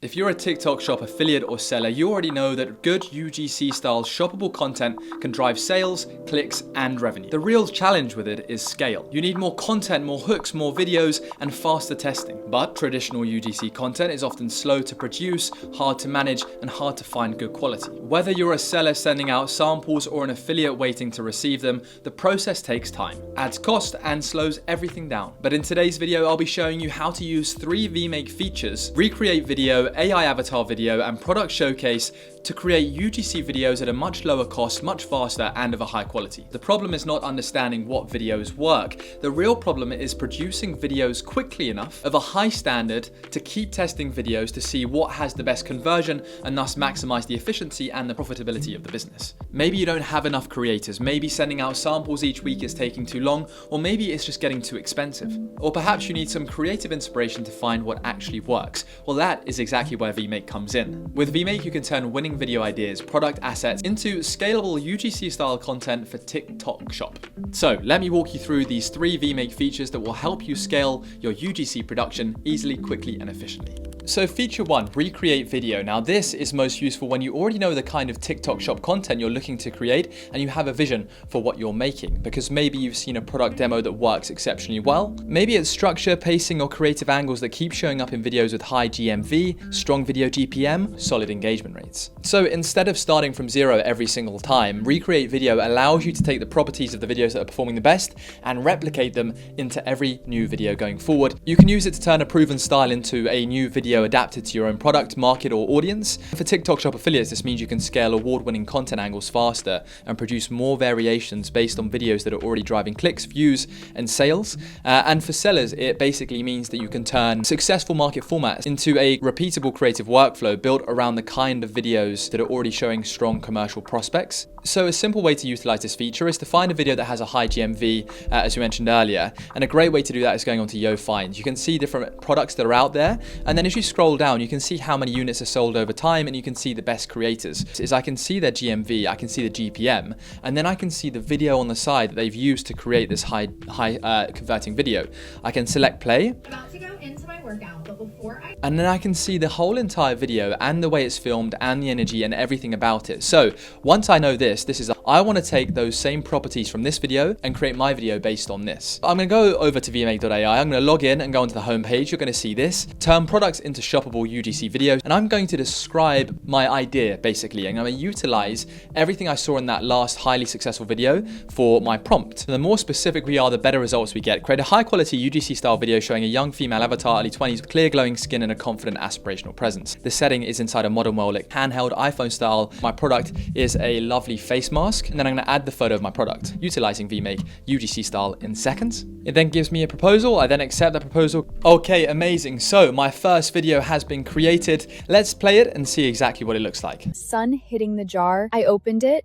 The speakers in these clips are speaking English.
If you're a TikTok shop affiliate or seller, you already know that good UGC style shoppable content can drive sales, clicks, and revenue. The real challenge with it is scale. You need more content, more hooks, more videos, and faster testing. But traditional UGC content is often slow to produce, hard to manage, and hard to find good quality. Whether you're a seller sending out samples or an affiliate waiting to receive them, the process takes time, adds cost, and slows everything down. But in today's video, I'll be showing you how to use 3 Vmake features, recreate video, AI avatar video, and product showcase to create UGC videos at a much lower cost, much faster, and of a high quality. The problem is not understanding what videos work. The real problem is producing videos quickly enough of a high standard to keep testing videos to see what has the best conversion and thus maximize the efficiency and the profitability of the business. Maybe you don't have enough creators, maybe sending out samples each week is taking too long, or maybe it's just getting too expensive. Or perhaps you need some creative inspiration to find what actually works. Well, that is exactly where Vmake comes in. With Vmake, you can turn winning video ideas, product assets into scalable UGC style content for TikTok shop. So let me walk you through these 3 Vmake features that will help you scale your UGC production easily, quickly, and efficiently. So feature 1, recreate video. Now this is most useful when you already know the kind of TikTok shop content you're looking to create and you have a vision for what you're making, because maybe you've seen a product demo that works exceptionally well. Maybe it's structure, pacing, or creative angles that keep showing up in videos with high GMV, strong video GPM, solid engagement rates. So instead of starting from zero every single time, recreate video allows you to take the properties of the videos that are performing the best and replicate them into every new video going forward. You can use it to turn a proven style into a new video adapted to your own product, market, or audience. For TikTok shop affiliates, this means you can scale award-winning content angles faster and produce more variations based on videos that are already driving clicks, views, and sales. And for sellers, it basically means that you can turn successful market formats into a repeatable creative workflow built around the kind of videos that are already showing strong commercial prospects. So a simple way to utilize this feature is to find a video that has a high GMV, as we mentioned earlier. And a great way to do that is going onto Yo Find. You can see different products that are out there. And then as you scroll down, you can see how many units are sold over time, and you can see the best creators. Is I can see their GMV, I can see the GPM, and then I can see the video on the side that they've used to create this high converting video. I can select play. About to go into my workout, but before and then I can see the whole entire video and the way it's filmed and the energy and everything about it. So once I know this is I want to take those same properties from this video and create my video based on this. I'm going to go over to vmake.ai. I'm going to log in and go onto the homepage. You're going to see this. Turn products into shoppable UGC videos. And I'm going to describe my idea basically. And I'm going to utilize everything I saw in that last highly successful video for my prompt. The more specific we are, the better results we get. Create a high quality UGC style video showing a young female avatar, early 20s, with clear glowing skin and a confident aspirational presence. The setting is inside a modern well-lit handheld iPhone style. My product is a lovely face mask, and then I'm going to add the photo of my product utilizing Vmake UGC style in seconds. It then gives me a proposal. I then accept that proposal. Okay, amazing. So my first video has been created. Let's play it and see exactly what it looks like. Sun hitting the jar. I opened it.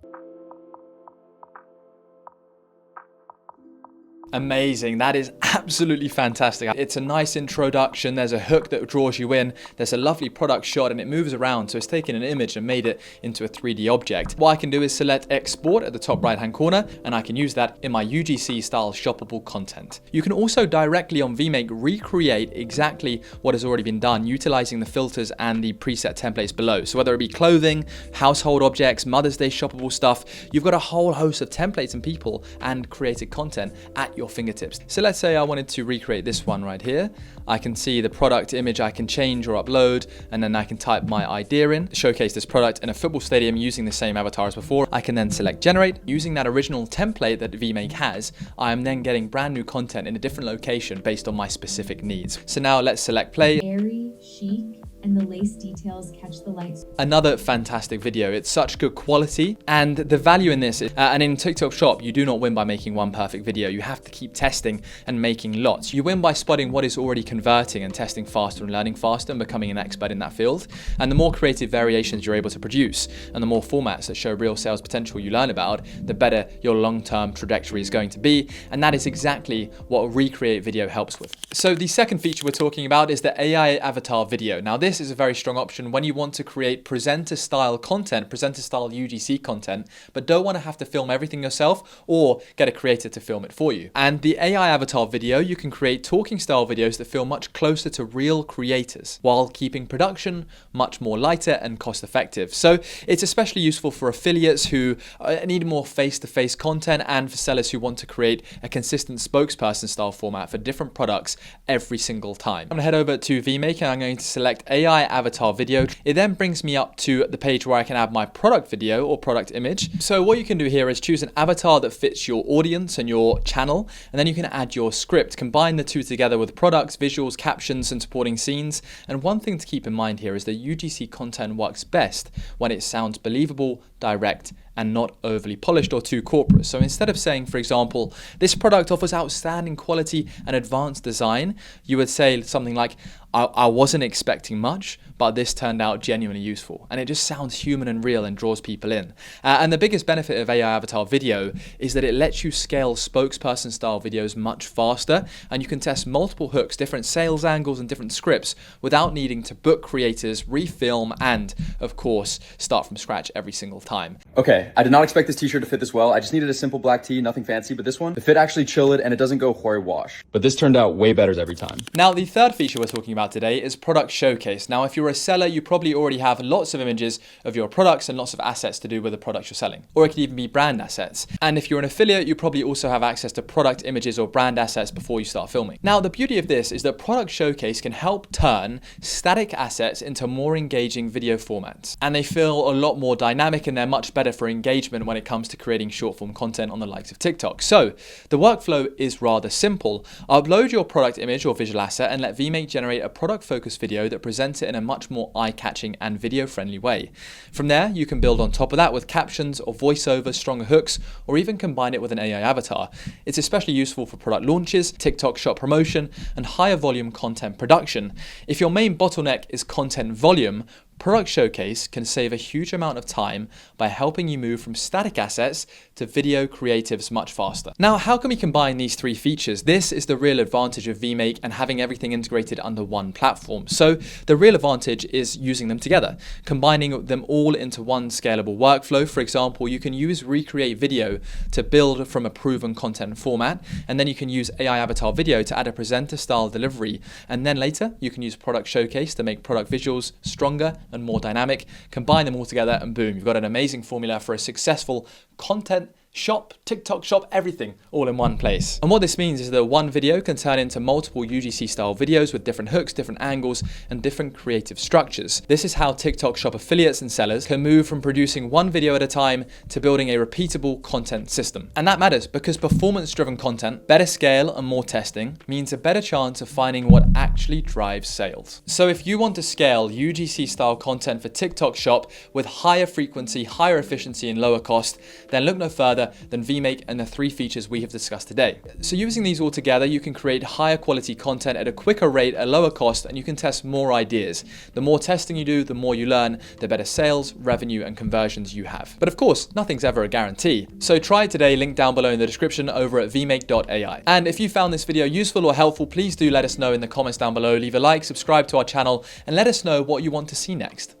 Amazing. That is absolutely fantastic. It's a nice introduction. There's a hook that draws you in. There's a lovely product shot and it moves around. So it's taken an image and made it into a 3D object. What I can do is select export at the top right hand corner, and I can use that in my UGC style shoppable content. You can also directly on Vmake recreate exactly what has already been done utilizing the filters and the preset templates below. So whether it be clothing, household objects, Mother's Day shoppable stuff, you've got a whole host of templates and people and created content at your fingertips. So let's say I wanted to recreate this one right here. I can see the product image I can change or upload, and then I can type my idea in, showcase this product in a football stadium using the same avatar as before. I can then select generate. Using that original template that Vmake has, I am then getting brand new content in a different location based on my specific needs. So now let's select play. airy, chic, and the lace details catch the light. Another fantastic video. It's such good quality, and the value in this is, and in TikTok shop, you do not win by making one perfect video. You have to keep testing and making lots. You win by spotting what is already converting and testing faster and learning faster and becoming an expert in that field. And the more creative variations you're able to produce and the more formats that show real sales potential you learn about, the better your long-term trajectory is going to be. And that is exactly what a recreate video helps with. So the second feature we're talking about is the AI avatar video. Now this this is a very strong option when you want to create presenter style content, presenter style UGC content, but don't want to have to film everything yourself or get a creator to film it for you. And the AI avatar video, you can create talking style videos that feel much closer to real creators while keeping production much more lighter and cost effective. So it's especially useful for affiliates who need more face-to-face content and for sellers who want to create a consistent spokesperson style format for different products every single time. I'm gonna head over to Vmake and I'm going to select AI avatar video. It then brings me up to the page where I can add my product video or product image. So what you can do here is choose an avatar that fits your audience and your channel, and then you can add your script, combine the two together with products, visuals, captions, and supporting scenes. And one thing to keep in mind here is that UGC content works best when it sounds believable, direct, and not overly polished or too corporate. So instead of saying, for example, this product offers outstanding quality and advanced design, you would say something like, I wasn't expecting much, but this turned out genuinely useful. And it just sounds human and real and draws people in. And the biggest benefit of AI avatar video is that it lets you scale spokesperson style videos much faster, and you can test multiple hooks, different sales angles and different scripts without needing to book creators, refilm, and of course, start from scratch every single time. Okay, I did not expect this t-shirt to fit this well. I just needed a simple black tee, nothing fancy, but this one, the fit actually chilled and it doesn't go hori wash. But this turned out way better every time. Now, the third feature we're talking about today is product showcase. Now, if you're a seller, you probably already have lots of images of your products and lots of assets to do with the products you're selling. Or it could even be brand assets. And if you're an affiliate, you probably also have access to product images or brand assets before you start filming. Now, the beauty of this is that product showcase can help turn static assets into more engaging video formats. And they feel a lot more dynamic and they're much better for engagement when it comes to creating short form content on the likes of TikTok. So the workflow is rather simple. Upload your product image or visual asset and let Vmake generate a product focused video that presents it in a much more eye-catching and video-friendly way. From there, you can build on top of that with captions or voiceovers, stronger hooks, or even combine it with an AI avatar. It's especially useful for product launches, TikTok shop promotion, and higher volume content production. If your main bottleneck is content volume, Product Showcase can save a huge amount of time by helping you move from static assets to video creatives much faster. Now, how can we combine these three features? This is the real advantage of Vmake and having everything integrated under one platform. So the real advantage is using them together, combining them all into one scalable workflow. For example, you can use Recreate Video to build from a proven content format, and then you can use AI Avatar Video to add a presenter style delivery. And then later, you can use Product Showcase to make product visuals stronger and more dynamic, combine them all together, and boom, you've got an amazing formula for a successful content shop, TikTok shop, everything all in one place. And what this means is that one video can turn into multiple UGC style videos with different hooks, different angles, and different creative structures. This is how TikTok shop affiliates and sellers can move from producing one video at a time to building a repeatable content system. And that matters because performance-driven content, better scale and more testing means a better chance of finding what actually drives sales. So if you want to scale UGC style content for TikTok shop with higher frequency, higher efficiency, and lower cost, then look no further than Vmake and the three features we have discussed today. So using these all together, you can create higher quality content at a quicker rate, at lower cost, and you can test more ideas. The more testing you do, the more you learn, the better sales, revenue, and conversions you have. But of course, nothing's ever a guarantee. So try it today, link down below in the description over at vmake.ai. And if you found this video useful or helpful, please do let us know in the comments down below. Leave a like, subscribe to our channel, and let us know what you want to see next.